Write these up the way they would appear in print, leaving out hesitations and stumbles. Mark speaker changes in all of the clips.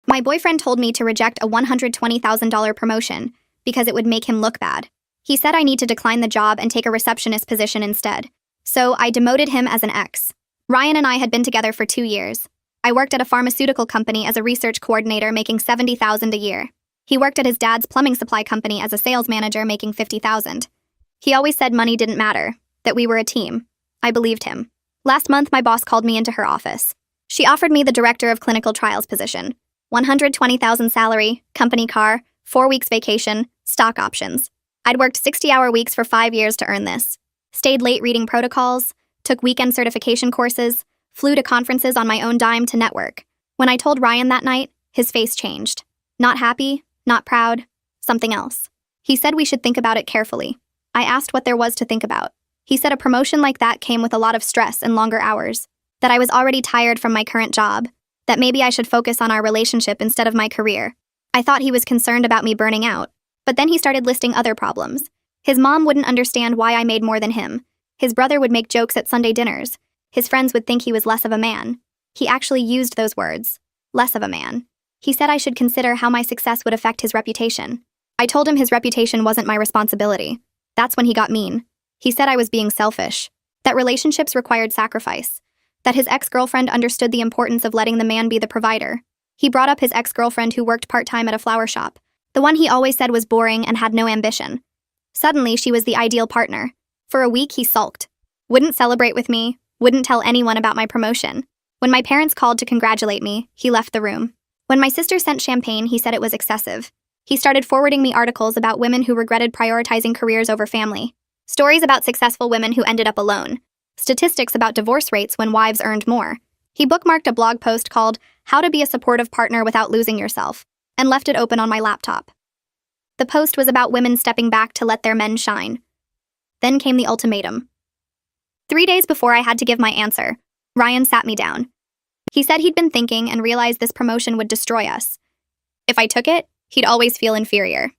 Speaker 1: My boyfriend told me to reject a $120,000 promotion because it would make him look bad. He said I need to decline the job and take a receptionist position instead. So I demoted him as an ex. Ryan and I had been together for 2 years. I worked at a pharmaceutical company as a research coordinator making $70,000 a year. He worked at his dad's plumbing supply company as a sales manager making $50,000. He always said money didn't matter, that we were a team. I believed him. Last month, my boss called me into her office. She offered me the director of clinical trials position. $120,000 salary, company car, 4 weeks vacation, stock options. I'd worked 60-hour weeks for 5 years to earn this. Stayed late reading protocols, took weekend certification courses, flew to conferences on my own dime to network. When I told Ryan that night, his face changed. Not happy, not proud, something else. He said we should think about it carefully. I asked what there was to think about. He said a promotion like that came with a lot of stress and longer hours, that I was already tired from my current job, that maybe I should focus on our relationship instead of my career. I thought he was concerned about me burning out, but then he started listing other problems. His mom wouldn't understand why I made more than him. His brother would make jokes at Sunday dinners. His friends would think he was less of a man. He actually used those words, less of a man. He said I should consider how my success would affect his reputation. I told him his reputation wasn't my responsibility. That's when he got mean. He said I was being selfish, that relationships required sacrifice, that his ex-girlfriend understood the importance of letting the man be the provider. He brought up his ex-girlfriend who worked part-time at a flower shop, the one he always said was boring and had no ambition. Suddenly, she was the ideal partner. For a week, he sulked. Wouldn't celebrate with me, wouldn't tell anyone about my promotion. When my parents called to congratulate me, he left the room. When my sister sent champagne, he said it was excessive. He started forwarding me articles about women who regretted prioritizing careers over family. Stories about successful women who ended up alone. Statistics about divorce rates when wives earned more. He bookmarked a blog post called How to Be a Supportive Partner Without Losing Yourself and left it open on my laptop. The post was about women stepping back to let their men shine. Then came the ultimatum. 3 days before I had to give my answer, Ryan sat me down. He said he'd been thinking and realized this promotion would destroy us. If I took it, he'd always feel inferior.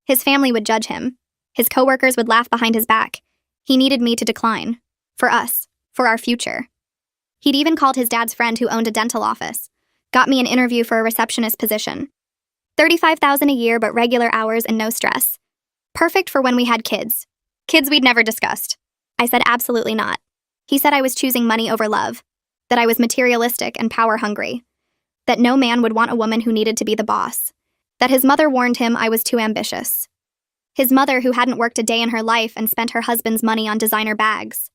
Speaker 1: His family would judge him. His coworkers would laugh behind his back. He needed me to decline. For us. For our future. He'd even called his dad's friend who owned a dental office. Got me an interview for a receptionist position. $35,000 a year but regular hours and no stress. Perfect for when we had kids. Kids we'd never discussed. I said absolutely not. He said I was choosing money over love. That I was materialistic and power-hungry. That no man would want a woman who needed to be the boss. That his mother warned him I was too ambitious. His mother who hadn't worked a day in her life and spent her husband's money on designer bags.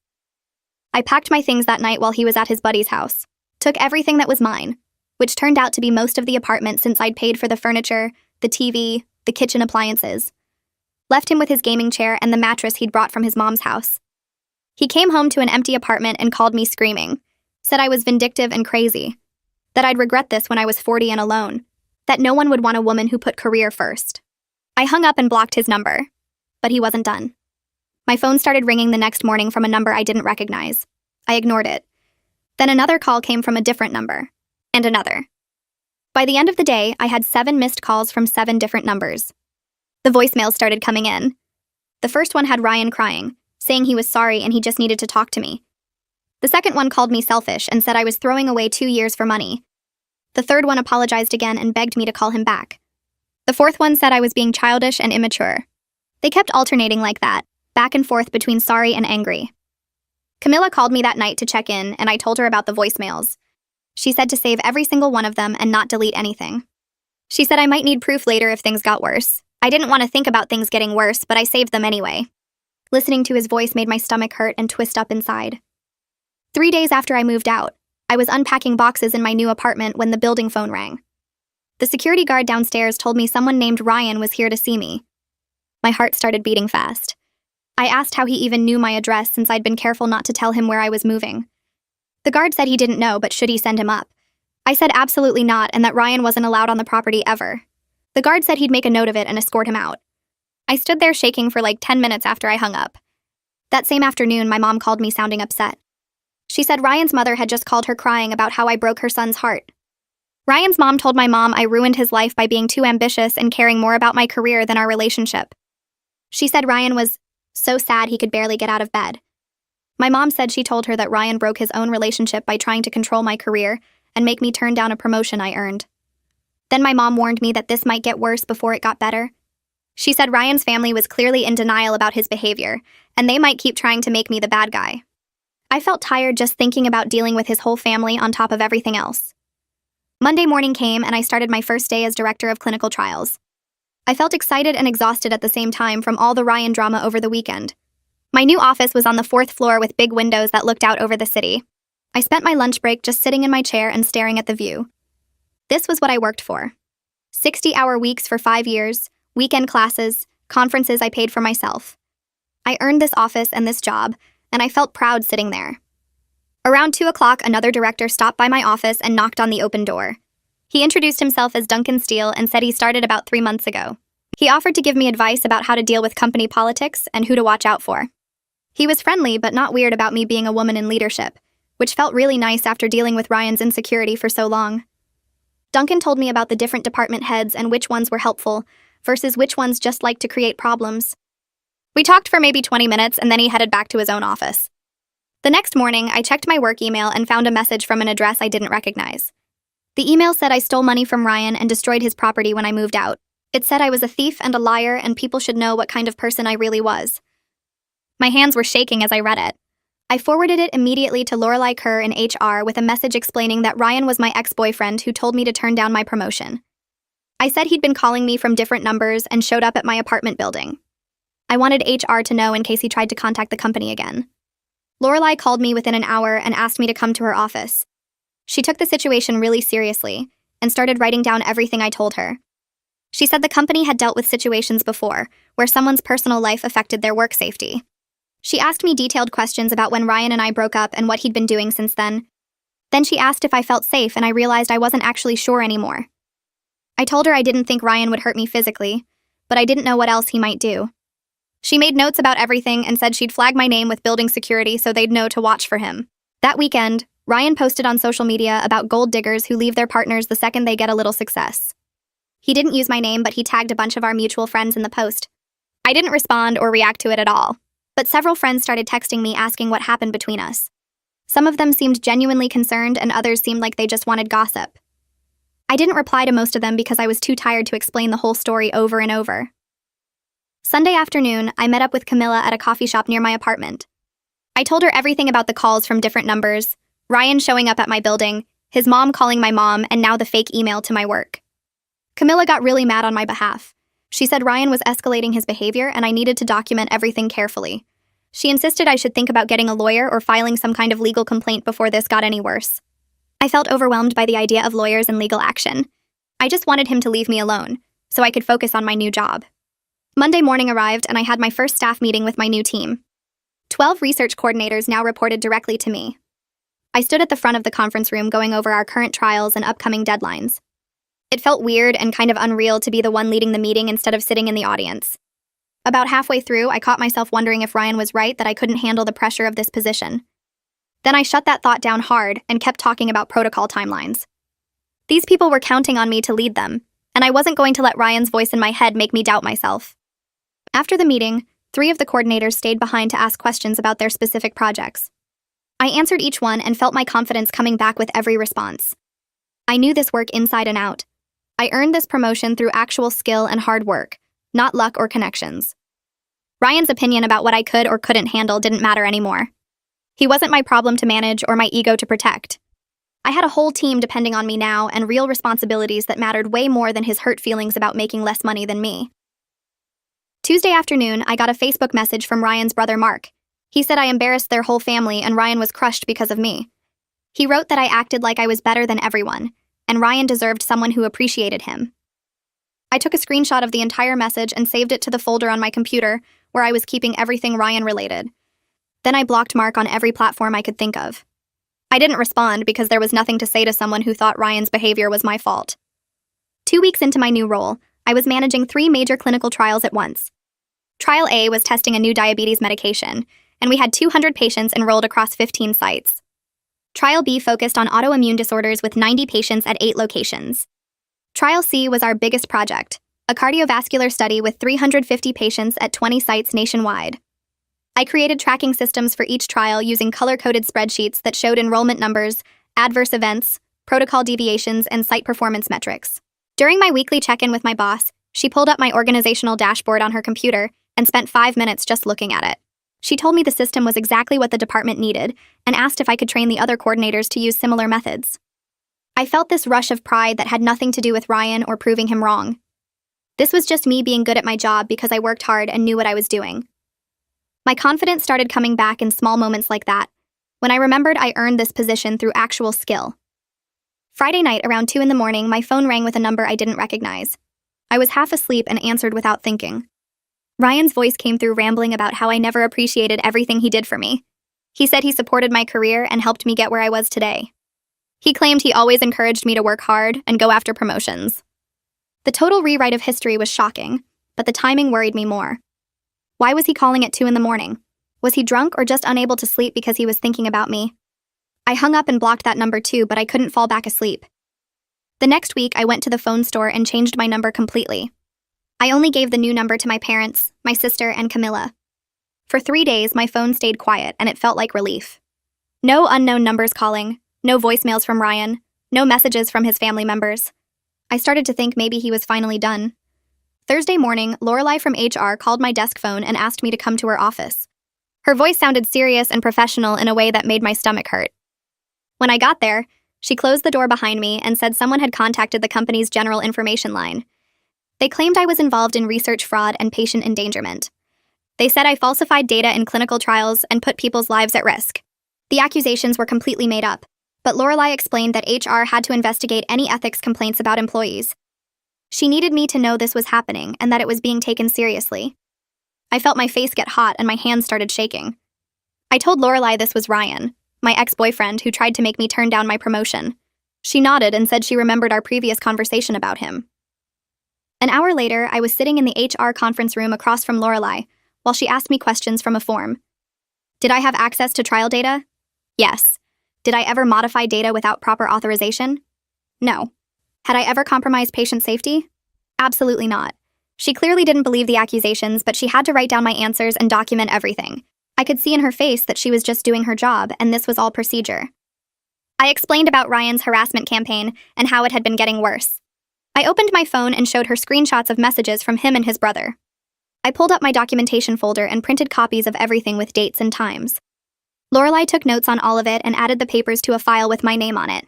Speaker 1: I packed my things that night while he was at his buddy's house. Took everything that was mine, which turned out to be most of the apartment since I'd paid for the furniture, the TV, the kitchen appliances. Left him with his gaming chair and the mattress he'd brought from his mom's house. He came home to an empty apartment and called me screaming. Said I was vindictive and crazy. That I'd regret this when I was 40 and alone. That no one would want a woman who put career first. I hung up and blocked his number. But he wasn't done. My phone started ringing the next morning from a number I didn't recognize. I ignored it. Then another call came from a different number. And another. By the end of the day, I had 7 missed calls from 7 different numbers. The voicemails started coming in. The first one had Ryan crying, saying he was sorry and he just needed to talk to me. The second one called me selfish and said I was throwing away 2 years for money. The third one apologized again and begged me to call him back. The fourth one said I was being childish and immature. They kept alternating like that, back and forth between sorry and angry. Camilla called me that night to check in, and I told her about the voicemails. She said to save every single one of them and not delete anything. She said I might need proof later if things got worse. I didn't want to think about things getting worse, but I saved them anyway. Listening to his voice made my stomach hurt and twist up inside. 3 days after I moved out, I was unpacking boxes in my new apartment when the building phone rang. The security guard downstairs told me someone named Ryan was here to see me. My heart started beating fast. I asked how he even knew my address since I'd been careful not to tell him where I was moving. The guard said he didn't know, but should he send him up? I said absolutely not and that Ryan wasn't allowed on the property ever. The guard said he'd make a note of it and escort him out. I stood there shaking for like 10 minutes after I hung up. That same afternoon, my mom called me sounding upset. She said Ryan's mother had just called her crying about how I broke her son's heart. Ryan's mom told my mom I ruined his life by being too ambitious and caring more about my career than our relationship. She said Ryan was so sad he could barely get out of bed. My mom said she told her that Ryan broke his own relationship by trying to control my career and make me turn down a promotion I earned. Then my mom warned me that this might get worse before it got better. She said Ryan's family was clearly in denial about his behavior, and they might keep trying to make me the bad guy. I felt tired just thinking about dealing with his whole family on top of everything else. Monday morning came and I started my first day as director of clinical trials. I felt excited and exhausted at the same time from all the Ryan drama over the weekend. My new office was on the 4th floor with big windows that looked out over the city. I spent my lunch break just sitting in my chair and staring at the view. This was what I worked for. 60-hour weeks for 5 years, weekend classes, conferences I paid for myself. I earned this office and this job, and I felt proud sitting there. Around 2 o'clock, another director stopped by my office and knocked on the open door. He introduced himself as Duncan Steele and said he started about 3 months ago. He offered to give me advice about how to deal with company politics and who to watch out for. He was friendly but not weird about me being a woman in leadership, which felt really nice after dealing with Ryan's insecurity for so long. Duncan told me about the different department heads and which ones were helpful versus which ones just liked to create problems. We talked for maybe 20 minutes and then he headed back to his own office. The next morning, I checked my work email and found a message from an address I didn't recognize. The email said I stole money from Ryan and destroyed his property when I moved out. It said I was a thief and a liar and people should know what kind of person I really was. My hands were shaking as I read it. I forwarded it immediately to Lorelei Kerr in HR with a message explaining that Ryan was my ex-boyfriend who told me to turn down my promotion. I said he'd been calling me from different numbers and showed up at my apartment building. I wanted HR to know in case he tried to contact the company again. Lorelei called me within an hour and asked me to come to her office. She took the situation really seriously and started writing down everything I told her. She said the company had dealt with situations before where someone's personal life affected their work safety. She asked me detailed questions about when Ryan and I broke up and what he'd been doing since then. Then she asked if I felt safe and I realized I wasn't actually sure anymore. I told her I didn't think Ryan would hurt me physically, but I didn't know what else he might do. She made notes about everything and said she'd flag my name with building security so they'd know to watch for him. That weekend, Ryan posted on social media about gold diggers who leave their partners the second they get a little success. He didn't use my name, but he tagged a bunch of our mutual friends in the post. I didn't respond or react to it at all, but several friends started texting me asking what happened between us. Some of them seemed genuinely concerned and others seemed like they just wanted gossip. I didn't reply to most of them because I was too tired to explain the whole story over and over. Sunday afternoon, I met up with Camilla at a coffee shop near my apartment. I told her everything about the calls from different numbers, Ryan showing up at my building, his mom calling my mom, and now the fake email to my work. Camilla got really mad on my behalf. She said Ryan was escalating his behavior and I needed to document everything carefully. She insisted I should think about getting a lawyer or filing some kind of legal complaint before this got any worse. I felt overwhelmed by the idea of lawyers and legal action. I just wanted him to leave me alone, so I could focus on my new job. Monday morning arrived and I had my first staff meeting with my new team. 12 research coordinators now reported directly to me. I stood at the front of the conference room going over our current trials and upcoming deadlines. It felt weird and kind of unreal to be the one leading the meeting instead of sitting in the audience. About halfway through, I caught myself wondering if Ryan was right that I couldn't handle the pressure of this position. Then I shut that thought down hard and kept talking about protocol timelines. These people were counting on me to lead them, and I wasn't going to let Ryan's voice in my head make me doubt myself. After the meeting, 3 of the coordinators stayed behind to ask questions about their specific projects. I answered each one and felt my confidence coming back with every response. I knew this work inside and out. I earned this promotion through actual skill and hard work, not luck or connections. Ryan's opinion about what I could or couldn't handle didn't matter anymore. He wasn't my problem to manage or my ego to protect. I had a whole team depending on me now and real responsibilities that mattered way more than his hurt feelings about making less money than me. Tuesday afternoon, I got a Facebook message from Ryan's brother Mark. He said I embarrassed their whole family and Ryan was crushed because of me. He wrote that I acted like I was better than everyone, and Ryan deserved someone who appreciated him. I took a screenshot of the entire message and saved it to the folder on my computer where I was keeping everything Ryan related. Then I blocked Mark on every platform I could think of. I didn't respond because there was nothing to say to someone who thought Ryan's behavior was my fault. 2 weeks into my new role, I was managing 3 major clinical trials at once. Trial A was testing a new diabetes medication, and we had 200 patients enrolled across 15 sites. Trial B focused on autoimmune disorders with 90 patients at 8 locations. Trial C was our biggest project, a cardiovascular study with 350 patients at 20 sites nationwide. I created tracking systems for each trial using color-coded spreadsheets that showed enrollment numbers, adverse events, protocol deviations, and site performance metrics. During my weekly check-in with my boss, she pulled up my organizational dashboard on her computer and spent 5 minutes just looking at it. She told me the system was exactly what the department needed and asked if I could train the other coordinators to use similar methods. I felt this rush of pride that had nothing to do with Ryan or proving him wrong. This was just me being good at my job because I worked hard and knew what I was doing. My confidence started coming back in small moments like that, when I remembered I earned this position through actual skill. Friday night around 2 in the morning, my phone rang with a number I didn't recognize. I was half asleep and answered without thinking. Ryan's voice came through rambling about how I never appreciated everything he did for me. He said he supported my career and helped me get where I was today. He claimed he always encouraged me to work hard and go after promotions. The total rewrite of history was shocking, but the timing worried me more. Why was he calling at 2 in the morning? Was he drunk or just unable to sleep because he was thinking about me? I hung up and blocked that number too, but I couldn't fall back asleep. The next week, I went to the phone store and changed my number completely. I only gave the new number to my parents, my sister, and Camilla. For 3 days, my phone stayed quiet, and it felt like relief. No unknown numbers calling, no voicemails from Ryan, no messages from his family members. I started to think maybe he was finally done. Thursday morning, Lorelai from HR called my desk phone and asked me to come to her office. Her voice sounded serious and professional in a way that made my stomach hurt. When I got there, she closed the door behind me and said someone had contacted the company's general information line. They claimed I was involved in research fraud and patient endangerment. They said I falsified data in clinical trials and put people's lives at risk. The accusations were completely made up, but Lorelai explained that HR had to investigate any ethics complaints about employees. She needed me to know this was happening and that it was being taken seriously. I felt my face get hot and my hands started shaking. I told Lorelai this was Ryan, my ex-boyfriend who tried to make me turn down my promotion. She nodded and said she remembered our previous conversation about him. An hour later, I was sitting in the HR conference room across from Lorelai while she asked me questions from a form. Did I have access to trial data? Yes. Did I ever modify data without proper authorization? No. Had I ever compromised patient safety? Absolutely not. She clearly didn't believe the accusations, but she had to write down my answers and document everything. I could see in her face that she was just doing her job, and this was all procedure. I explained about Ryan's harassment campaign and how it had been getting worse. I opened my phone and showed her screenshots of messages from him and his brother. I pulled up my documentation folder and printed copies of everything with dates and times. Lorelai took notes on all of it and added the papers to a file with my name on it.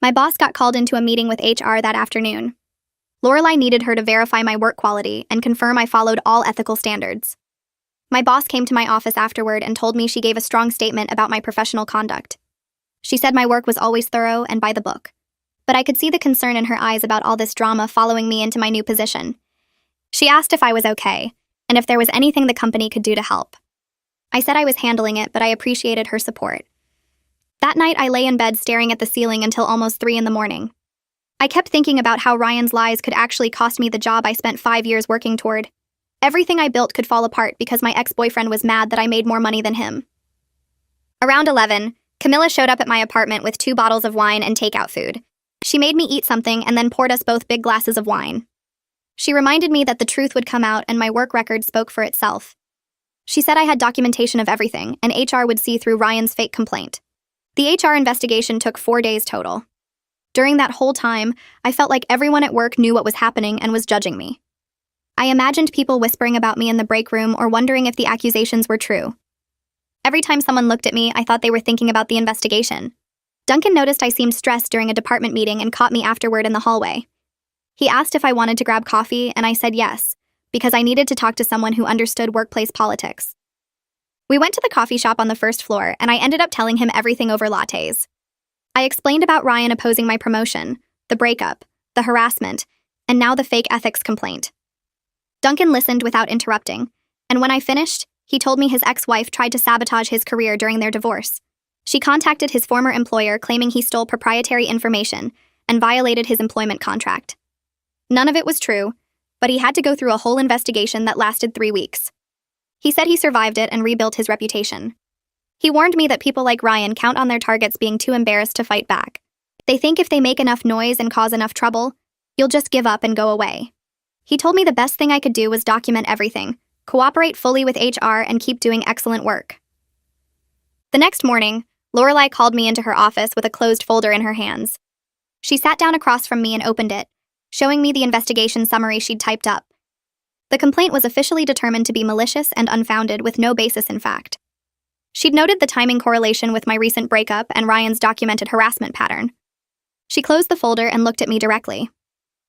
Speaker 1: My boss got called into a meeting with HR that afternoon. Lorelai needed her to verify my work quality and confirm I followed all ethical standards. My boss came to my office afterward and told me she gave a strong statement about my professional conduct. She said my work was always thorough and by the book. But I could see the concern in her eyes about all this drama following me into my new position. She asked if I was okay, and if there was anything the company could do to help. I said I was handling it, but I appreciated her support. That night, I lay in bed staring at the ceiling until almost 3 in the morning. I kept thinking about how Ryan's lies could actually cost me the job I spent 5 years working toward. Everything I built could fall apart because my ex-boyfriend was mad that I made more money than him. Around 11, Camilla showed up at my apartment with 2 bottles of wine and takeout food. She made me eat something and then poured us both big glasses of wine. She reminded me that the truth would come out and my work record spoke for itself. She said I had documentation of everything, and HR would see through Ryan's fake complaint. The HR investigation took 4 days total. During that whole time, I felt like everyone at work knew what was happening and was judging me. I imagined people whispering about me in the break room or wondering if the accusations were true. Every time someone looked at me, I thought they were thinking about the investigation. Duncan noticed I seemed stressed during a department meeting and caught me afterward in the hallway. He asked if I wanted to grab coffee, and I said yes, because I needed to talk to someone who understood workplace politics. We went to the coffee shop on the first floor, and I ended up telling him everything over lattes. I explained about Ryan opposing my promotion, the breakup, the harassment, and now the fake ethics complaint. Duncan listened without interrupting, and when I finished, he told me his ex-wife tried to sabotage his career during their divorce. She contacted his former employer claiming he stole proprietary information and violated his employment contract. None of it was true, but he had to go through a whole investigation that lasted 3 weeks. He said he survived it and rebuilt his reputation. He warned me that people like Ryan count on their targets being too embarrassed to fight back. They think if they make enough noise and cause enough trouble, you'll just give up and go away. He told me the best thing I could do was document everything, cooperate fully with HR, and keep doing excellent work. The next morning, Lorelai called me into her office with a closed folder in her hands. She sat down across from me and opened it, showing me the investigation summary she'd typed up. The complaint was officially determined to be malicious and unfounded with no basis in fact. She'd noted the timing correlation with my recent breakup and Ryan's documented harassment pattern. She closed the folder and looked at me directly.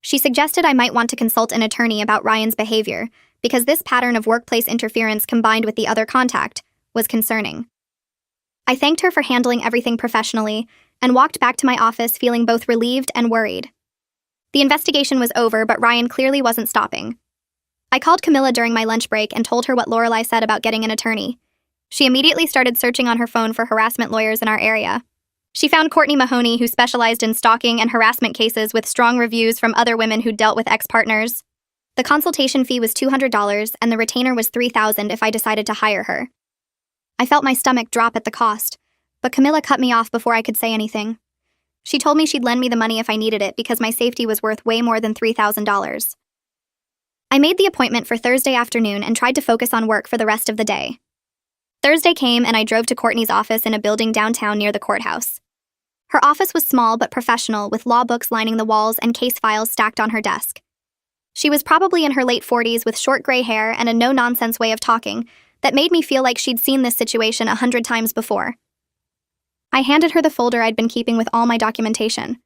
Speaker 1: She suggested I might want to consult an attorney about Ryan's behavior because this pattern of workplace interference combined with the other contact was concerning. I thanked her for handling everything professionally and walked back to my office feeling both relieved and worried. The investigation was over, but Ryan clearly wasn't stopping. I called Camilla during my lunch break and told her what Lorelai said about getting an attorney. She immediately started searching on her phone for harassment lawyers in our area. She found Courtney Mahoney, who specialized in stalking and harassment cases with strong reviews from other women who dealt with ex-partners. The consultation fee was $200 and the retainer was $3,000 if I decided to hire her. I felt my stomach drop at the cost, but Camilla cut me off before I could say anything. She told me she'd lend me the money if I needed it because my safety was worth way more than $3,000. I made the appointment for Thursday afternoon and tried to focus on work for the rest of the day. Thursday came and I drove to Courtney's office in a building downtown near the courthouse. Her office was small but professional, with law books lining the walls and case files stacked on her desk. She was probably in her late 40s with short gray hair and a no-nonsense way of talking that made me feel like she'd seen this situation 100 times before. I handed her the folder I'd been keeping with all my documentation.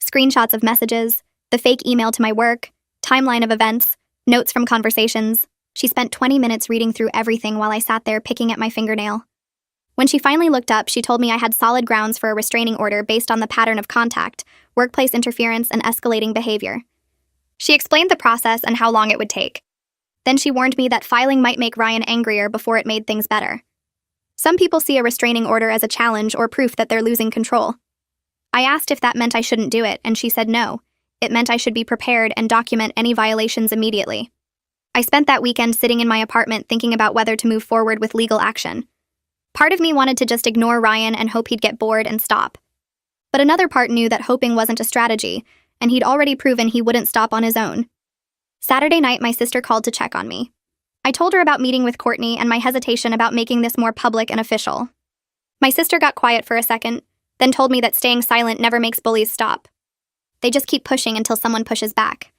Speaker 1: Screenshots of messages, the fake email to my work, timeline of events, notes from conversations. She spent 20 minutes reading through everything while I sat there picking at my fingernail. When she finally looked up, she told me I had solid grounds for a restraining order based on the pattern of contact, workplace interference, and escalating behavior. She explained the process and how long it would take. Then she warned me that filing might make Ryan angrier before it made things better. Some people see a restraining order as a challenge or proof that they're losing control. I asked if that meant I shouldn't do it, and she said no. It meant I should be prepared and document any violations immediately. I spent that weekend sitting in my apartment thinking about whether to move forward with legal action. Part of me wanted to just ignore Ryan and hope he'd get bored and stop. But another part knew that hoping wasn't a strategy, and he'd already proven he wouldn't stop on his own. Saturday night, my sister called to check on me. I told her about meeting with Courtney and my hesitation about making this more public and official. My sister got quiet for a second, then told me that staying silent never makes bullies stop. They just keep pushing until someone pushes back.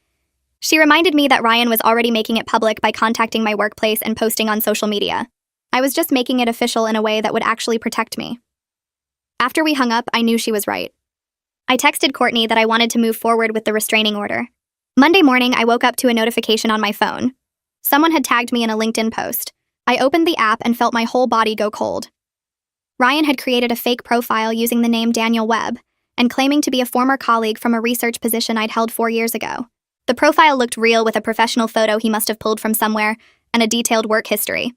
Speaker 1: She reminded me that Ryan was already making it public by contacting my workplace and posting on social media. I was just making it official in a way that would actually protect me. After we hung up, I knew she was right. I texted Courtney that I wanted to move forward with the restraining order. Monday morning, I woke up to a notification on my phone. Someone had tagged me in a LinkedIn post. I opened the app and felt my whole body go cold. Ryan had created a fake profile using the name Daniel Webb and claiming to be a former colleague from a research position I'd held 4 years ago. The profile looked real with a professional photo he must have pulled from somewhere and a detailed work history.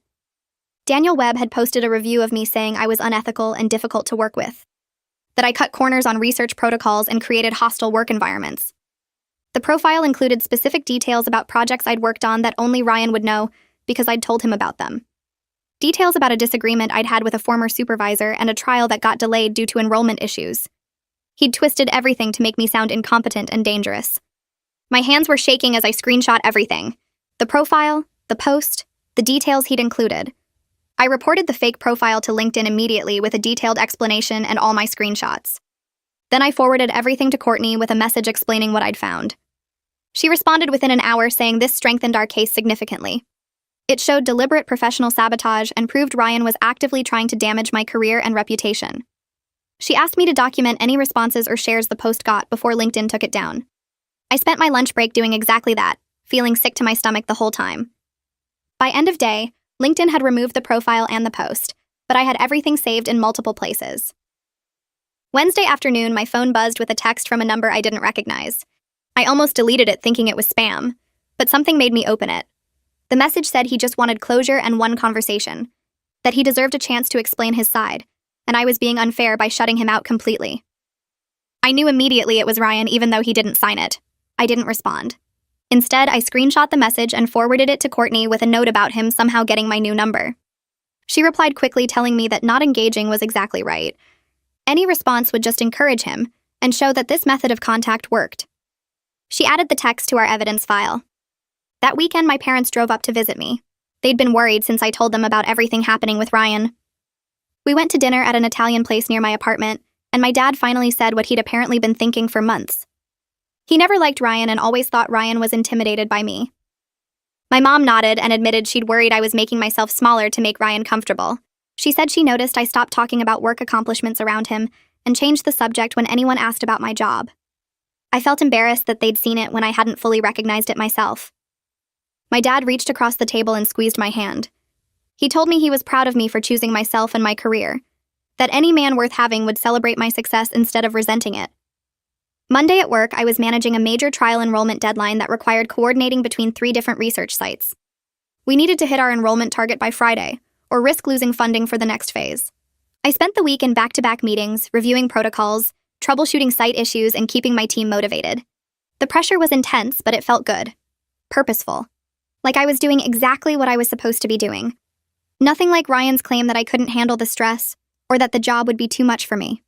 Speaker 1: Daniel Webb had posted a review of me saying I was unethical and difficult to work with, that I cut corners on research protocols and created hostile work environments. The profile included specific details about projects I'd worked on that only Ryan would know because I'd told him about them. Details about a disagreement I'd had with a former supervisor and a trial that got delayed due to enrollment issues. He'd twisted everything to make me sound incompetent and dangerous. My hands were shaking as I screenshot everything. The profile, the post, the details he'd included. I reported the fake profile to LinkedIn immediately with a detailed explanation and all my screenshots. Then I forwarded everything to Courtney with a message explaining what I'd found. She responded within an hour saying this strengthened our case significantly. It showed deliberate professional sabotage and proved Ryan was actively trying to damage my career and reputation. She asked me to document any responses or shares the post got before LinkedIn took it down. I spent my lunch break doing exactly that, feeling sick to my stomach the whole time. By end of day, LinkedIn had removed the profile and the post, but I had everything saved in multiple places. Wednesday afternoon, my phone buzzed with a text from a number I didn't recognize. I almost deleted it thinking it was spam, but something made me open it. The message said he just wanted closure and one conversation, that he deserved a chance to explain his side, and I was being unfair by shutting him out completely. I knew immediately it was Ryan even though he didn't sign it. I didn't respond. Instead, I screenshot the message and forwarded it to Courtney with a note about him somehow getting my new number. She replied quickly telling me that not engaging was exactly right. Any response would just encourage him and show that this method of contact worked. She added the text to our evidence file. That weekend, my parents drove up to visit me. They'd been worried since I told them about everything happening with Ryan. We went to dinner at an Italian place near my apartment, and my dad finally said what he'd apparently been thinking for months. He never liked Ryan and always thought Ryan was intimidated by me. My mom nodded and admitted she'd worried I was making myself smaller to make Ryan comfortable. She said she noticed I stopped talking about work accomplishments around him and changed the subject when anyone asked about my job. I felt embarrassed that they'd seen it when I hadn't fully recognized it myself. My dad reached across the table and squeezed my hand. He told me he was proud of me for choosing myself and my career, that any man worth having would celebrate my success instead of resenting it. Monday at work, I was managing a major trial enrollment deadline that required coordinating between 3 different research sites. We needed to hit our enrollment target by Friday, or risk losing funding for the next phase. I spent the week in back-to-back meetings, reviewing protocols, troubleshooting site issues, and keeping my team motivated. The pressure was intense, but it felt good. Purposeful. Like I was doing exactly what I was supposed to be doing. Nothing like Ryan's claim that I couldn't handle the stress, or that the job would be too much for me.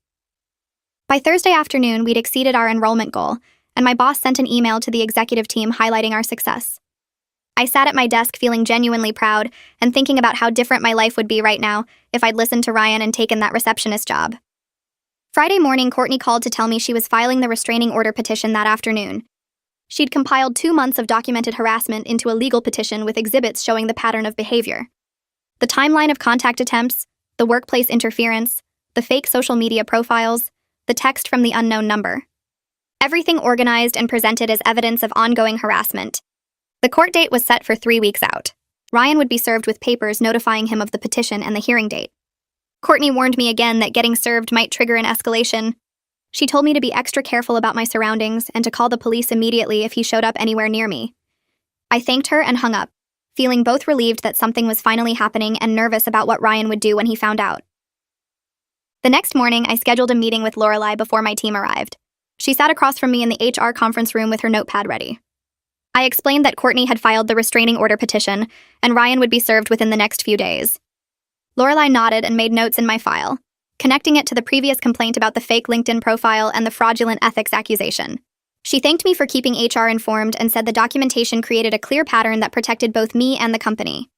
Speaker 1: By Thursday afternoon, we'd exceeded our enrollment goal, and my boss sent an email to the executive team highlighting our success. I sat at my desk feeling genuinely proud and thinking about how different my life would be right now if I'd listened to Ryan and taken that receptionist job. Friday morning, Courtney called to tell me she was filing the restraining order petition that afternoon. She'd compiled 2 months of documented harassment into a legal petition with exhibits showing the pattern of behavior. The timeline of contact attempts, the workplace interference, the fake social media profiles, the text from the unknown number. Everything organized and presented as evidence of ongoing harassment. The court date was set for 3 weeks out. Ryan would be served with papers notifying him of the petition and the hearing date. Courtney warned me again that getting served might trigger an escalation. She told me to be extra careful about my surroundings and to call the police immediately if he showed up anywhere near me. I thanked her and hung up, feeling both relieved that something was finally happening and nervous about what Ryan would do when he found out. The next morning, I scheduled a meeting with Lorelai before my team arrived. She sat across from me in the HR conference room with her notepad ready. I explained that Courtney had filed the restraining order petition, and Ryan would be served within the next few days. Lorelai nodded and made notes in my file, connecting it to the previous complaint about the fake LinkedIn profile and the fraudulent ethics accusation. She thanked me for keeping HR informed and said the documentation created a clear pattern that protected both me and the company.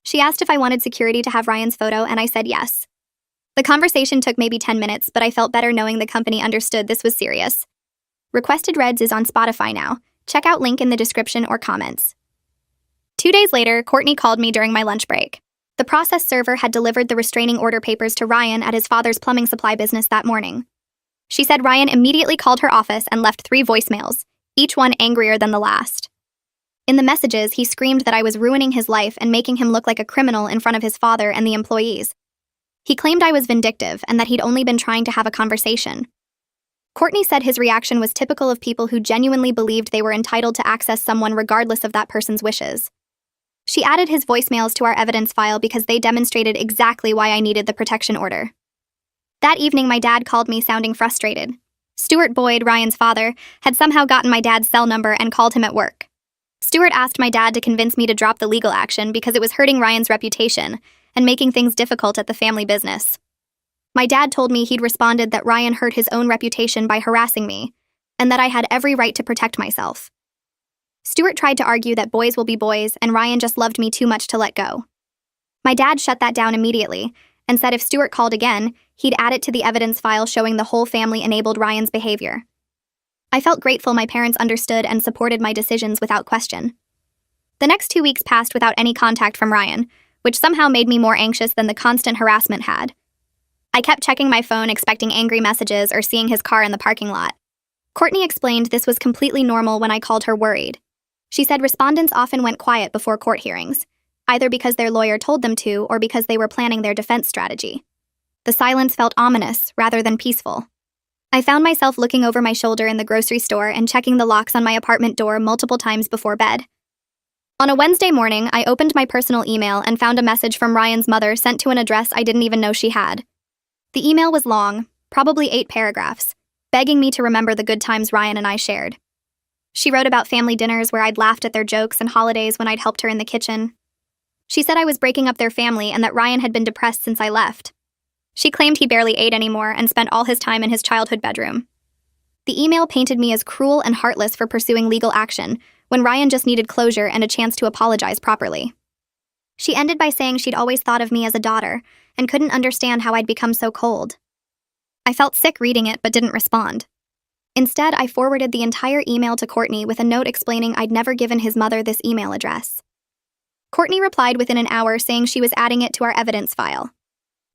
Speaker 1: She asked if I wanted security to have Ryan's photo, and I said yes. The conversation took maybe 10 minutes, but I felt better knowing the company understood this was serious. Requested Reds is on Spotify now. Check out link in the description or comments. 2 days later, Courtney called me during my lunch break. The process server had delivered the restraining order papers to Ryan at his father's plumbing supply business that morning. She said Ryan immediately called her office and left 3 voicemails, each one angrier than the last. In the messages, he screamed that I was ruining his life and making him look like a criminal in front of his father and the employees. He claimed I was vindictive and that he'd only been trying to have a conversation. Courtney said his reaction was typical of people who genuinely believed they were entitled to access someone regardless of that person's wishes. She added his voicemails to our evidence file because they demonstrated exactly why I needed the protection order. That evening, my dad called me sounding frustrated. Stuart Boyd, Ryan's father, had somehow gotten my dad's cell number and called him at work. Stuart asked my dad to convince me to drop the legal action because it was hurting Ryan's reputation and making things difficult at the family business. My dad told me he'd responded that Ryan hurt his own reputation by harassing me, and that I had every right to protect myself. Stuart tried to argue that boys will be boys and Ryan just loved me too much to let go. My dad shut that down immediately and said if Stuart called again, he'd add it to the evidence file showing the whole family enabled Ryan's behavior. I felt grateful my parents understood and supported my decisions without question. The next 2 weeks passed without any contact from Ryan, which somehow made me more anxious than the constant harassment had. I kept checking my phone expecting angry messages or seeing his car in the parking lot. Courtney explained this was completely normal when I called her worried. She said respondents often went quiet before court hearings, either because their lawyer told them to or because they were planning their defense strategy. The silence felt ominous rather than peaceful. I found myself looking over my shoulder in the grocery store and checking the locks on my apartment door multiple times before bed. On a Wednesday morning, I opened my personal email and found a message from Ryan's mother sent to an address I didn't even know she had. The email was long, probably 8 paragraphs, begging me to remember the good times Ryan and I shared. She wrote about family dinners where I'd laughed at their jokes and holidays when I'd helped her in the kitchen. She said I was breaking up their family and that Ryan had been depressed since I left. She claimed he barely ate anymore and spent all his time in his childhood bedroom. The email painted me as cruel and heartless for pursuing legal action when Ryan just needed closure and a chance to apologize properly. She ended by saying she'd always thought of me as a daughter and couldn't understand how I'd become so cold. I felt sick reading it but didn't respond. Instead, I forwarded the entire email to Courtney with a note explaining I'd never given his mother this email address. Courtney replied within an hour saying she was adding it to our evidence file.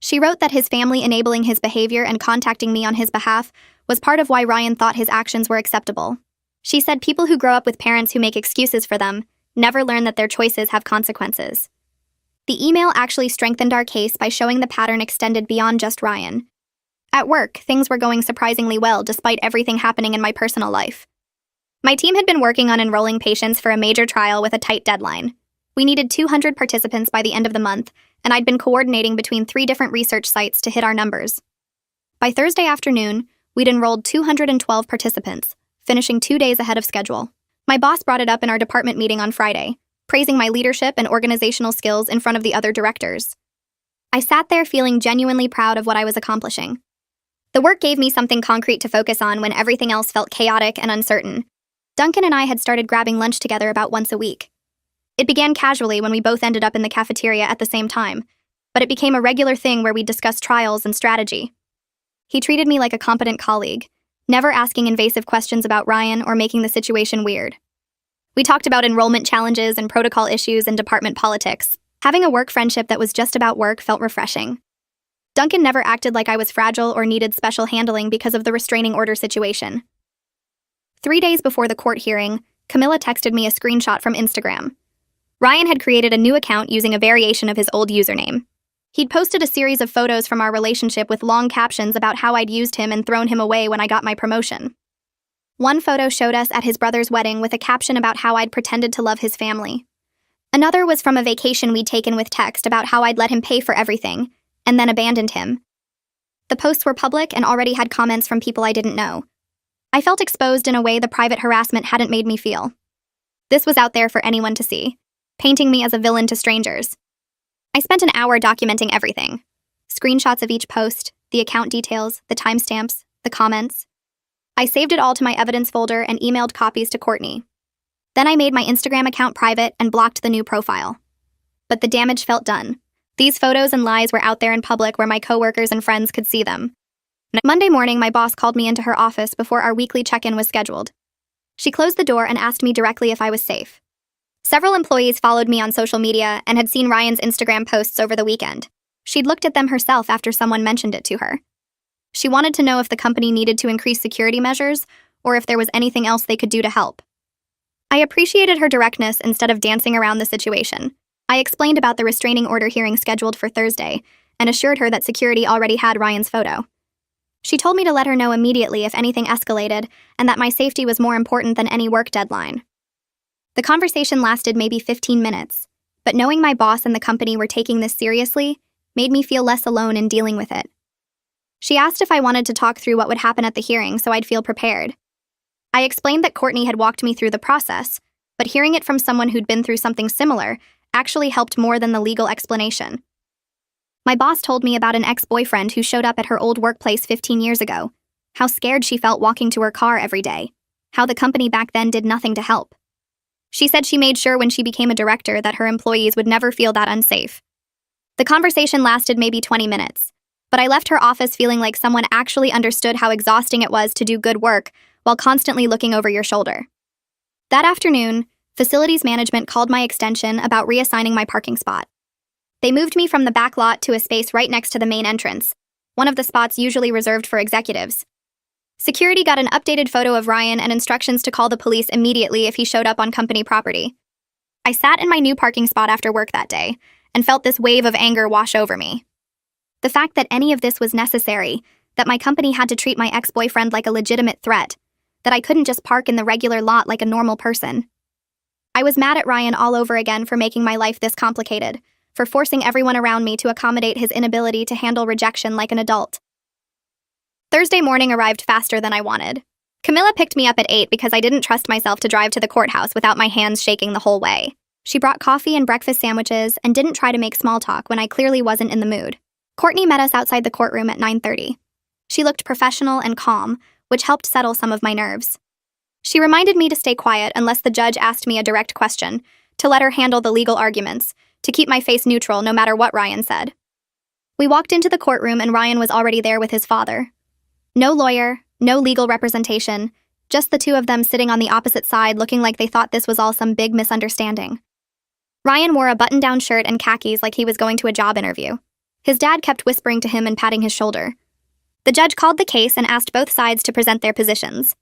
Speaker 1: She wrote that his family enabling his behavior and contacting me on his behalf was part of why Ryan thought his actions were acceptable. She said people who grow up with parents who make excuses for them never learn that their choices have consequences. The email actually strengthened our case by showing the pattern extended beyond just Ryan. At work, things were going surprisingly well despite everything happening in my personal life. My team had been working on enrolling patients for a major trial with a tight deadline. We needed 200 participants by the end of the month, and I'd been coordinating between 3 different research sites to hit our numbers. By Thursday afternoon, we'd enrolled 212 participants, finishing 2 days ahead of schedule. My boss brought it up in our department meeting on Friday, praising my leadership and organizational skills in front of the other directors. I sat there feeling genuinely proud of what I was accomplishing. The work gave me something concrete to focus on when everything else felt chaotic and uncertain. Duncan and I had started grabbing lunch together about once a week. It began casually when we both ended up in the cafeteria at the same time, but it became a regular thing where we discussed trials and strategy. He treated me like a competent colleague, never asking invasive questions about Ryan or making the situation weird. We talked about enrollment challenges and protocol issues and department politics. Having a work friendship that was just about work felt refreshing. Duncan never acted like I was fragile or needed special handling because of the restraining order situation. 3 days before the court hearing, Camilla texted me a screenshot from Instagram. Ryan had created a new account using a variation of his old username. He'd posted a series of photos from our relationship with long captions about how I'd used him and thrown him away when I got my promotion. One photo showed us at his brother's wedding with a caption about how I'd pretended to love his family. Another was from a vacation we'd taken with text about how I'd let him pay for everything, and then abandoned him. The posts were public and already had comments from people I didn't know. I felt exposed in a way the private harassment hadn't made me feel. This was out there for anyone to see, painting me as a villain to strangers. I spent an hour documenting everything. Screenshots of each post, the account details, the timestamps, the comments. I saved it all to my evidence folder and emailed copies to Courtney. Then I made my Instagram account private and blocked the new profile. But the damage felt done. These photos and lies were out there in public where my coworkers and friends could see them. Monday morning, my boss called me into her office before our weekly check-in was scheduled. She closed the door and asked me directly if I was safe. Several employees followed me on social media and had seen Ryan's Instagram posts over the weekend. She'd looked at them herself after someone mentioned it to her. She wanted to know if the company needed to increase security measures or if there was anything else they could do to help. I appreciated her directness instead of dancing around the situation. I explained about the restraining order hearing scheduled for Thursday and assured her that security already had Ryan's photo. She told me to let her know immediately if anything escalated and that my safety was more important than any work deadline. The conversation lasted maybe 15 minutes, but knowing my boss and the company were taking this seriously made me feel less alone in dealing with it. She asked if I wanted to talk through what would happen at the hearing so I'd feel prepared. I explained that Courtney had walked me through the process, but hearing it from someone who'd been through something similar actually helped more than the legal explanation. My boss told me about an ex-boyfriend who showed up at her old workplace 15 years ago, how scared she felt walking to her car every day, how the company back then did nothing to help. She said she made sure when she became a director that her employees would never feel that unsafe. The conversation lasted maybe 20 minutes, but I left her office feeling like someone actually understood how exhausting it was to do good work while constantly looking over your shoulder. That afternoon, facilities management called my extension about reassigning my parking spot. They moved me from the back lot to a space right next to the main entrance, one of the spots usually reserved for executives. Security got an updated photo of Ryan and instructions to call the police immediately if he showed up on company property. I sat in my new parking spot after work that day and felt this wave of anger wash over me. The fact that any of this was necessary, that my company had to treat my ex-boyfriend like a legitimate threat, that I couldn't just park in the regular lot like a normal person. I was mad at Ryan all over again for making my life this complicated, for forcing everyone around me to accommodate his inability to handle rejection like an adult. Thursday morning arrived faster than I wanted. Camilla picked me up at 8 because I didn't trust myself to drive to the courthouse without my hands shaking the whole way. She brought coffee and breakfast sandwiches and didn't try to make small talk when I clearly wasn't in the mood. Courtney met us outside the courtroom at 9:30. She looked professional and calm, which helped settle some of my nerves. She reminded me to stay quiet unless the judge asked me a direct question, to let her handle the legal arguments, to keep my face neutral no matter what Ryan said. We walked into the courtroom and Ryan was already there with his father. No lawyer, No legal representation, just the two of them sitting on the opposite side looking like they thought this was all some big misunderstanding. Ryan wore a button-down shirt and khakis like he was going to a job interview. His dad kept whispering to him and patting his shoulder. The judge called the case and asked both sides to present their positions.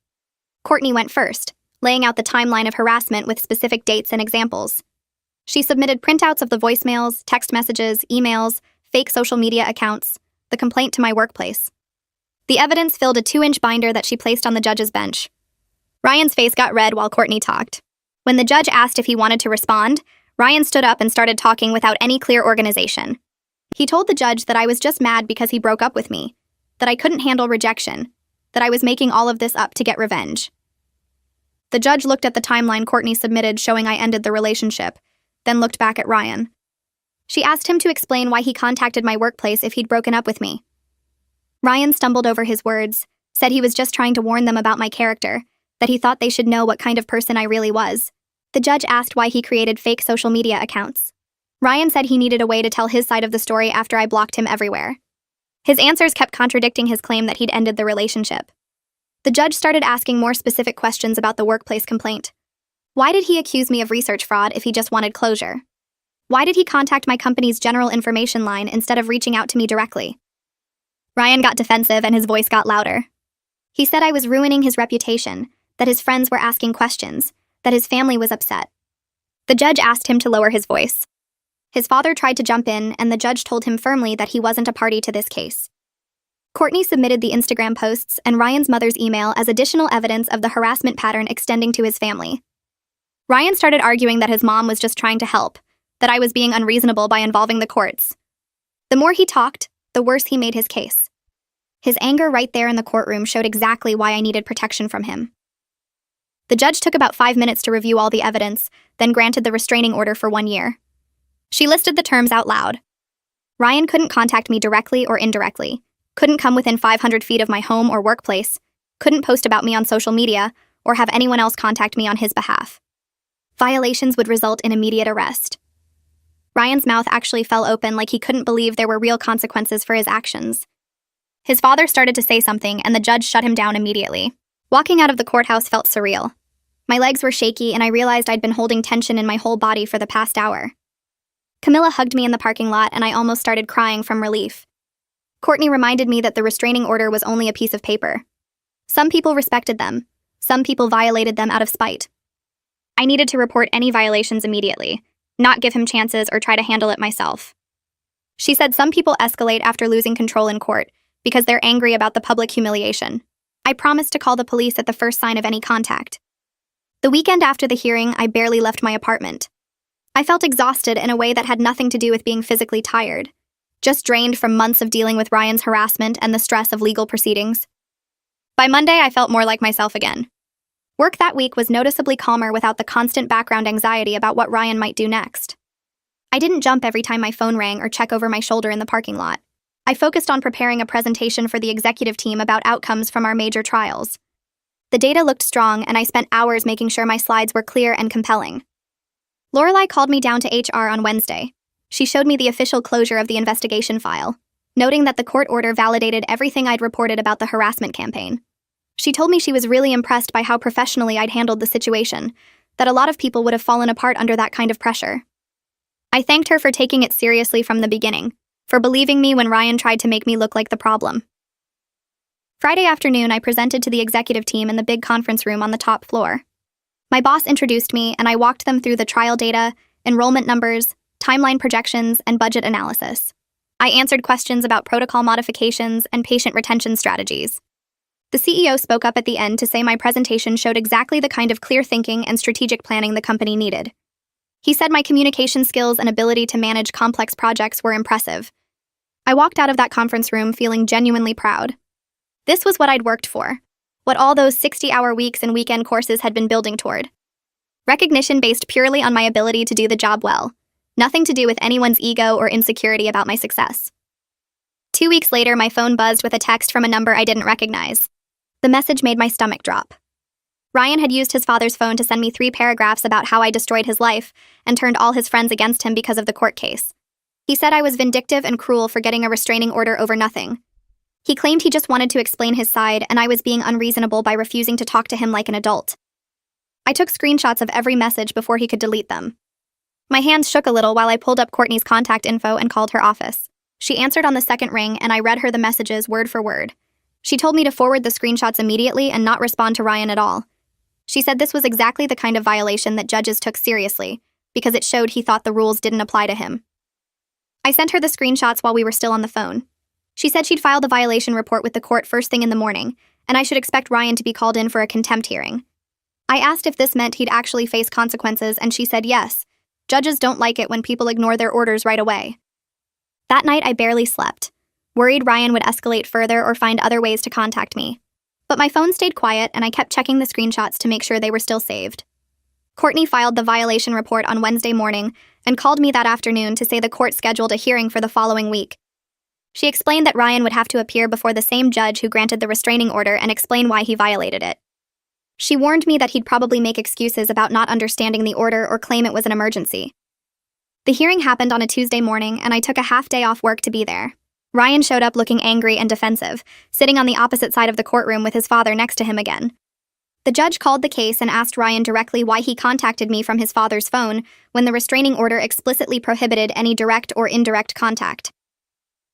Speaker 1: Courtney went first, laying out the timeline of harassment with specific dates and examples. She submitted printouts of the voicemails, text messages, emails, fake social media accounts, the complaint to my workplace. The evidence filled a 2-inch binder that she placed on the judge's bench. Ryan's face got red while Courtney talked. When the judge asked if he wanted to respond, Ryan stood up and started talking without any clear organization. He told the judge that I was just mad because he broke up with me, that I couldn't handle rejection, that I was making all of this up to get revenge. The judge looked at the timeline Courtney submitted showing I ended the relationship, then looked back at Ryan. She asked him to explain why he contacted my workplace if he'd broken up with me. Ryan stumbled over his words, said he was just trying to warn them about my character, that he thought they should know what kind of person I really was. The judge asked why he created fake social media accounts. Ryan said he needed a way to tell his side of the story after I blocked him everywhere. His answers kept contradicting his claim that he'd ended the relationship. The judge started asking more specific questions about the workplace complaint. Why did he accuse me of research fraud if he just wanted closure? Why did he contact my company's general information line instead of reaching out to me directly? Ryan got defensive and his voice got louder. He said I was ruining his reputation, that his friends were asking questions, that his family was upset. The judge asked him to lower his voice. His father tried to jump in, and the judge told him firmly that he wasn't a party to this case. Courtney submitted the Instagram posts and Ryan's mother's email as additional evidence of the harassment pattern extending to his family. Ryan started arguing that his mom was just trying to help, that I was being unreasonable by involving the courts. The more he talked, the worse he made his case. His anger right there in the courtroom showed exactly why I needed protection from him. The judge took about 5 minutes to review all the evidence, then granted the restraining order for 1 year. She listed the terms out loud. Ryan couldn't contact me directly or indirectly, couldn't come within 500 feet of my home or workplace, couldn't post about me on social media, or have anyone else contact me on his behalf. Violations would result in immediate arrest. Ryan's mouth actually fell open like he couldn't believe there were real consequences for his actions. His father started to say something, and the judge shut him down immediately. Walking out of the courthouse felt surreal. My legs were shaky, and I realized I'd been holding tension in my whole body for the past hour. Camilla hugged me in the parking lot, and I almost started crying from relief. Courtney reminded me that the restraining order was only a piece of paper. Some people respected them. Some people violated them out of spite. I needed to report any violations immediately, not give him chances or try to handle it myself. She said some people escalate after losing control in court because they're angry about the public humiliation. I promised to call the police at the first sign of any contact. The weekend after the hearing, I barely left my apartment. I felt exhausted in a way that had nothing to do with being physically tired, just drained from months of dealing with Ryan's harassment and the stress of legal proceedings. By Monday, I felt more like myself again. Work that week was noticeably calmer without the constant background anxiety about what Ryan might do next. I didn't jump every time my phone rang or check over my shoulder in the parking lot. I focused on preparing a presentation for the executive team about outcomes from our major trials. The data looked strong, and I spent hours making sure my slides were clear and compelling. Lorelai called me down to HR on Wednesday. She showed me the official closure of the investigation file, noting that the court order validated everything I'd reported about the harassment campaign. She told me she was really impressed by how professionally I'd handled the situation, that a lot of people would have fallen apart under that kind of pressure. I thanked her for taking it seriously from the beginning, for believing me when Ryan tried to make me look like the problem. Friday afternoon, I presented to the executive team in the big conference room on the top floor. My boss introduced me, and I walked them through the trial data, enrollment numbers, timeline projections, and budget analysis. I answered questions about protocol modifications and patient retention strategies. The CEO spoke up at the end to say my presentation showed exactly the kind of clear thinking and strategic planning the company needed. He said my communication skills and ability to manage complex projects were impressive. I walked out of that conference room feeling genuinely proud. This was what I'd worked for, what all those 60-hour weeks and weekend courses had been building toward. Recognition based purely on my ability to do the job well, nothing to do with anyone's ego or insecurity about my success. 2 weeks later, my phone buzzed with a text from a number I didn't recognize. The message made my stomach drop. Ryan had used his father's phone to send me 3 paragraphs about how I destroyed his life and turned all his friends against him because of the court case. He said I was vindictive and cruel for getting a restraining order over nothing. He claimed he just wanted to explain his side, and I was being unreasonable by refusing to talk to him like an adult. I took screenshots of every message before he could delete them. My hands shook a little while I pulled up Courtney's contact info and called her office. She answered on the second ring, and I read her the messages word for word. She told me to forward the screenshots immediately and not respond to Ryan at all. She said this was exactly the kind of violation that judges took seriously, because it showed he thought the rules didn't apply to him. I sent her the screenshots while we were still on the phone. She said she'd file the violation report with the court first thing in the morning, and I should expect Ryan to be called in for a contempt hearing. I asked if this meant he'd actually face consequences, and she said yes. Judges don't like it when people ignore their orders right away. That night, I barely slept, worried Ryan would escalate further or find other ways to contact me. But my phone stayed quiet, and I kept checking the screenshots to make sure they were still saved. Courtney filed the violation report on Wednesday morning and called me that afternoon to say the court scheduled a hearing for the following week. She explained that Ryan would have to appear before the same judge who granted the restraining order and explain why he violated it. She warned me that he'd probably make excuses about not understanding the order or claim it was an emergency. The hearing happened on a Tuesday morning, and I took a half day off work to be there. Ryan showed up looking angry and defensive, sitting on the opposite side of the courtroom with his father next to him again. The judge called the case and asked Ryan directly why he contacted me from his father's phone when the restraining order explicitly prohibited any direct or indirect contact.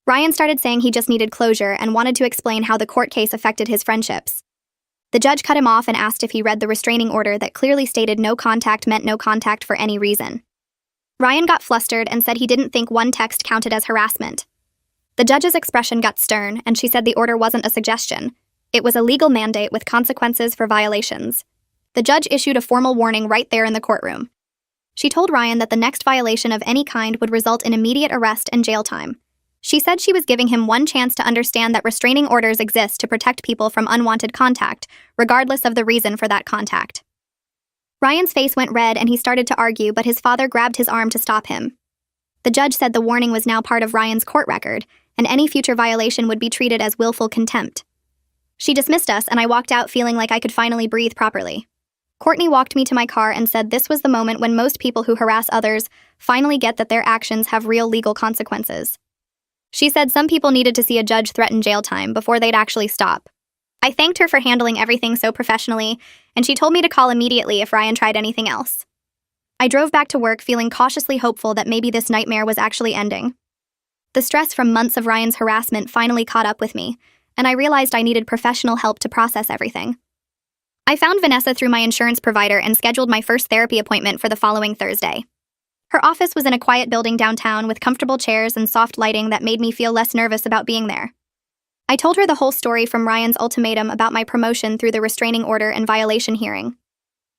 Speaker 1: Ryan started saying he just needed closure and wanted to explain how the court case affected his friendships. The judge cut him off and asked if he read the restraining order that clearly stated no contact meant no contact for any reason. Ryan got flustered and said he didn't think one text counted as harassment. The judge's expression got stern, and she said the order wasn't a suggestion. It was a legal mandate with consequences for violations. The judge issued a formal warning right there in the courtroom. She told Ryan that the next violation of any kind would result in immediate arrest and jail time. She said she was giving him one chance to understand that restraining orders exist to protect people from unwanted contact, regardless of the reason for that contact. Ryan's face went red and he started to argue, but his father grabbed his arm to stop him. The judge said the warning was now part of Ryan's court record, and any future violation would be treated as willful contempt. She dismissed us, and I walked out feeling like I could finally breathe properly. Courtney walked me to my car and said this was the moment when most people who harass others finally get that their actions have real legal consequences. She said some people needed to see a judge threaten jail time before they'd actually stop. I thanked her for handling everything so professionally, and she told me to call immediately if Ryan tried anything else. I drove back to work feeling cautiously hopeful that maybe this nightmare was actually ending. The stress from months of Ryan's harassment finally caught up with me, and I realized I needed professional help to process everything. I found Vanessa through my insurance provider and scheduled my first therapy appointment for the following Thursday. Her office was in a quiet building downtown with comfortable chairs and soft lighting that made me feel less nervous about being there. I told her the whole story from Ryan's ultimatum about my promotion through the restraining order and violation hearing.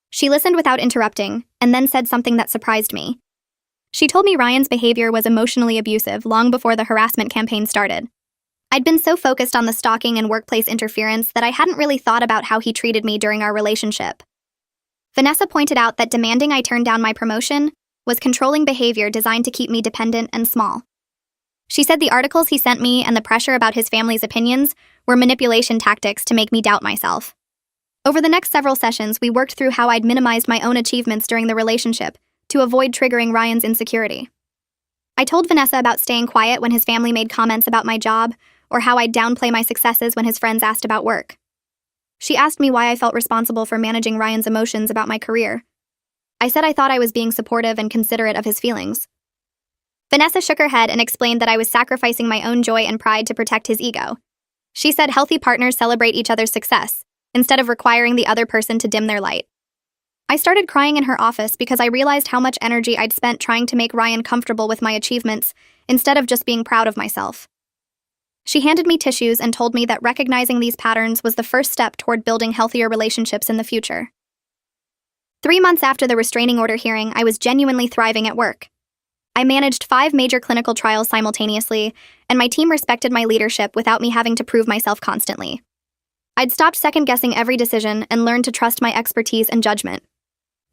Speaker 1: She listened without interrupting, and then said something that surprised me. She told me Ryan's behavior was emotionally abusive long before the harassment campaign started. I'd been so focused on the stalking and workplace interference that I hadn't really thought about how he treated me during our relationship. Vanessa pointed out that demanding I turn down my promotion was controlling behavior designed to keep me dependent and small. She said the articles he sent me and the pressure about his family's opinions were manipulation tactics to make me doubt myself. Over the next several sessions, we worked through how I'd minimized my own achievements during the relationship to avoid triggering Ryan's insecurity. I told Vanessa about staying quiet when his family made comments about my job, or how I'd downplay my successes when his friends asked about work. She asked me why I felt responsible for managing Ryan's emotions about my career. I said I thought I was being supportive and considerate of his feelings. Vanessa shook her head and explained that I was sacrificing my own joy and pride to protect his ego. She said healthy partners celebrate each other's success, instead of requiring the other person to dim their light. I started crying in her office because I realized how much energy I'd spent trying to make Ryan comfortable with my achievements, instead of just being proud of myself. She handed me tissues and told me that recognizing these patterns was the first step toward building healthier relationships in the future. 3 months after the restraining order hearing, I was genuinely thriving at work. I managed 5 major clinical trials simultaneously, and my team respected my leadership without me having to prove myself constantly. I'd stopped second-guessing every decision and learned to trust my expertise and judgment.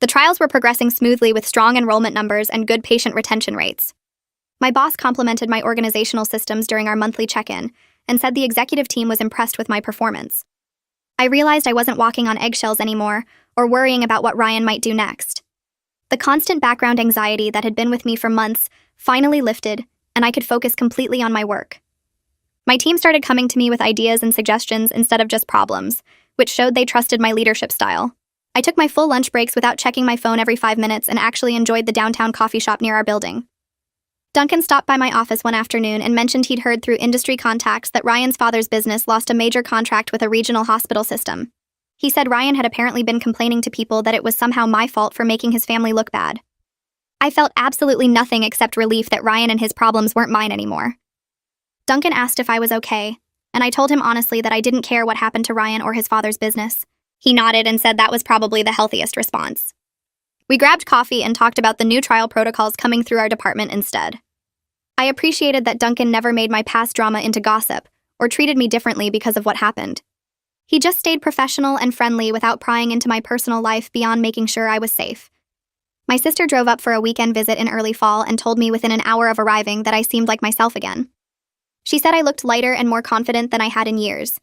Speaker 1: The trials were progressing smoothly with strong enrollment numbers and good patient retention rates. My boss complimented my organizational systems during our monthly check-in and said the executive team was impressed with my performance. I realized I wasn't walking on eggshells anymore or worrying about what Ryan might do next. The constant background anxiety that had been with me for months finally lifted, and I could focus completely on my work. My team started coming to me with ideas and suggestions instead of just problems, which showed they trusted my leadership style. I took my full lunch breaks without checking my phone every 5 minutes and actually enjoyed the downtown coffee shop near our building. Duncan stopped by my office one afternoon and mentioned he'd heard through industry contacts that Ryan's father's business lost a major contract with a regional hospital system. He said Ryan had apparently been complaining to people that it was somehow my fault for making his family look bad. I felt absolutely nothing except relief that Ryan and his problems weren't mine anymore. Duncan asked if I was okay, and I told him honestly that I didn't care what happened to Ryan or his father's business. He nodded and said that was probably the healthiest response. We grabbed coffee and talked about the new trial protocols coming through our department instead. I appreciated that Duncan never made my past drama into gossip or treated me differently because of what happened. He just stayed professional and friendly without prying into my personal life beyond making sure I was safe. My sister drove up for a weekend visit in early fall and told me within an hour of arriving that I seemed like myself again. She said I looked lighter and more confident than I had in years.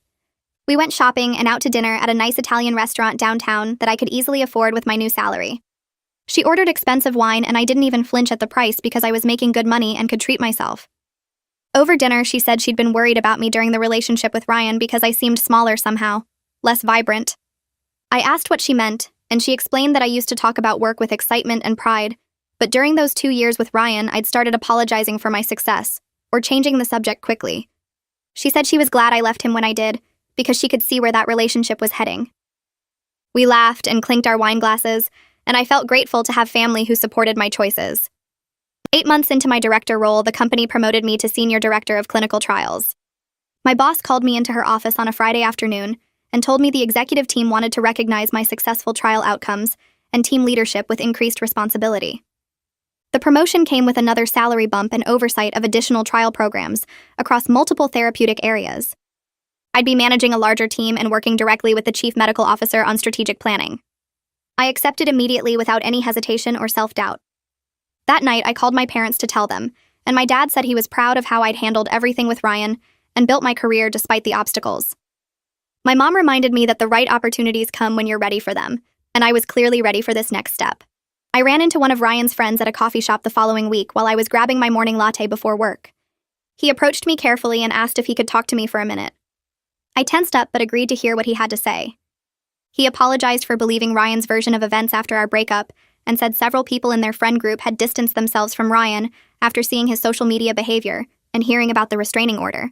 Speaker 1: We went shopping and out to dinner at a nice Italian restaurant downtown that I could easily afford with my new salary. She ordered expensive wine and I didn't even flinch at the price because I was making good money and could treat myself. Over dinner, she said she'd been worried about me during the relationship with Ryan because I seemed smaller somehow, less vibrant. I asked what she meant, and she explained that I used to talk about work with excitement and pride, but during those 2 years with Ryan, I'd started apologizing for my success, or changing the subject quickly. She said she was glad I left him when I did, because she could see where that relationship was heading. We laughed and clinked our wine glasses, and I felt grateful to have family who supported my choices. 8 months into my director role, the company promoted me to Senior Director of Clinical Trials. My boss called me into her office on a Friday afternoon and told me the executive team wanted to recognize my successful trial outcomes and team leadership with increased responsibility. The promotion came with another salary bump and oversight of additional trial programs across multiple therapeutic areas. I'd be managing a larger team and working directly with the chief medical officer on strategic planning. I accepted immediately without any hesitation or self-doubt. That night, I called my parents to tell them, and my dad said he was proud of how I'd handled everything with Ryan and built my career despite the obstacles. My mom reminded me that the right opportunities come when you're ready for them, and I was clearly ready for this next step. I ran into one of Ryan's friends at a coffee shop the following week while I was grabbing my morning latte before work. He approached me carefully and asked if he could talk to me for a minute. I tensed up but agreed to hear what he had to say. He apologized for believing Ryan's version of events after our breakup and said several people in their friend group had distanced themselves from Ryan after seeing his social media behavior and hearing about the restraining order.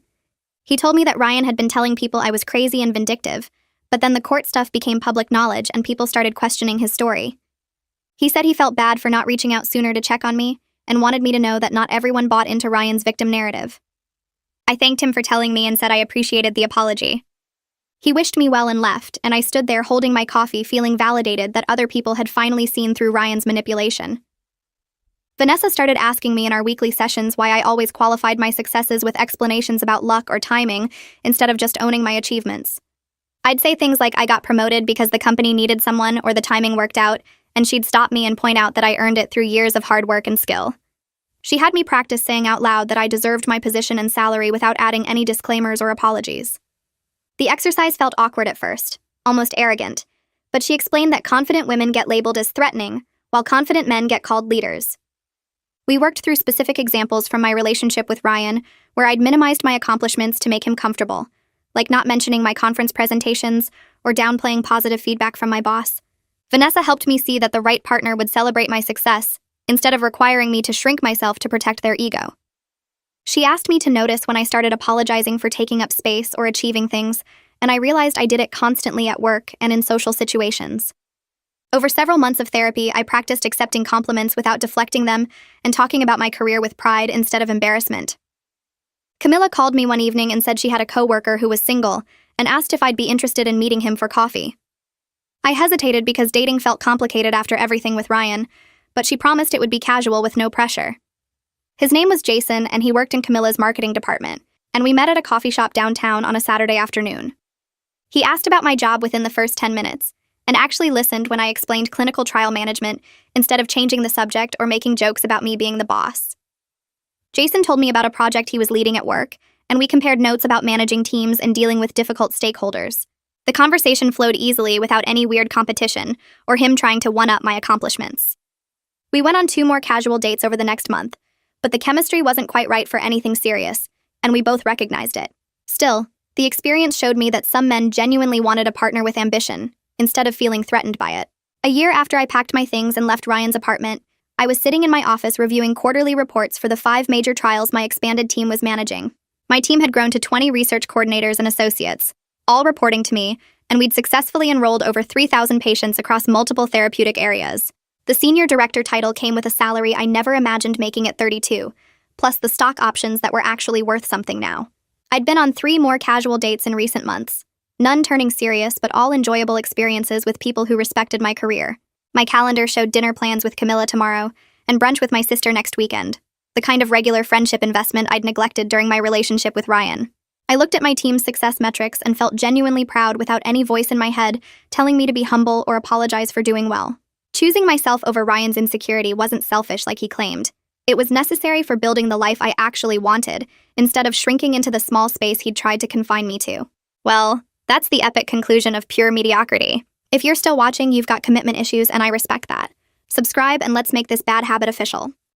Speaker 1: He told me that Ryan had been telling people I was crazy and vindictive, but then the court stuff became public knowledge and people started questioning his story. He said he felt bad for not reaching out sooner to check on me and wanted me to know that not everyone bought into Ryan's victim narrative. I thanked him for telling me and said I appreciated the apology. He wished me well and left, and I stood there holding my coffee feeling validated that other people had finally seen through Ryan's manipulation. Vanessa started asking me in our weekly sessions why I always qualified my successes with explanations about luck or timing instead of just owning my achievements. I'd say things like I got promoted because the company needed someone or the timing worked out, and she'd stop me and point out that I earned it through years of hard work and skill. She had me practice saying out loud that I deserved my position and salary without adding any disclaimers or apologies. The exercise felt awkward at first, almost arrogant, but she explained that confident women get labeled as threatening, while confident men get called leaders. We worked through specific examples from my relationship with Ryan, where I'd minimized my accomplishments to make him comfortable, like not mentioning my conference presentations or downplaying positive feedback from my boss. Vanessa helped me see that the right partner would celebrate my success, instead of requiring me to shrink myself to protect their ego. She asked me to notice when I started apologizing for taking up space or achieving things, and I realized I did it constantly at work and in social situations. Over several months of therapy, I practiced accepting compliments without deflecting them and talking about my career with pride instead of embarrassment. Camilla called me one evening and said she had a coworker who was single and asked if I'd be interested in meeting him for coffee. I hesitated because dating felt complicated after everything with Ryan, but she promised it would be casual with no pressure. His name was Jason, and he worked in Camilla's marketing department, and we met at a coffee shop downtown on a Saturday afternoon. He asked about my job within the first 10 minutes, and actually listened when I explained clinical trial management instead of changing the subject or making jokes about me being the boss. Jason told me about a project he was leading at work, and we compared notes about managing teams and dealing with difficult stakeholders. The conversation flowed easily without any weird competition or him trying to one-up my accomplishments. We went on 2 more casual dates over the next month, but the chemistry wasn't quite right for anything serious, and we both recognized it. Still, the experience showed me that some men genuinely wanted a partner with ambition, instead of feeling threatened by it. A year after I packed my things and left Ryan's apartment, I was sitting in my office reviewing quarterly reports for the 5 major trials my expanded team was managing. My team had grown to 20 research coordinators and associates, all reporting to me, and we'd successfully enrolled over 3,000 patients across multiple therapeutic areas. The senior director title came with a salary I never imagined making at 32, plus the stock options that were actually worth something now. I'd been on 3 more casual dates in recent months, none turning serious but all enjoyable experiences with people who respected my career. My calendar showed dinner plans with Camilla tomorrow and brunch with my sister next weekend, the kind of regular friendship investment I'd neglected during my relationship with Ryan. I looked at my team's success metrics and felt genuinely proud without any voice in my head telling me to be humble or apologize for doing well. Choosing myself over Ryan's insecurity wasn't selfish like he claimed. It was necessary for building the life I actually wanted, instead of shrinking into the small space he'd tried to confine me to. Well, that's the epic conclusion of pure mediocrity. If you're still watching, you've got commitment issues, and I respect that. Subscribe and let's make this bad habit official.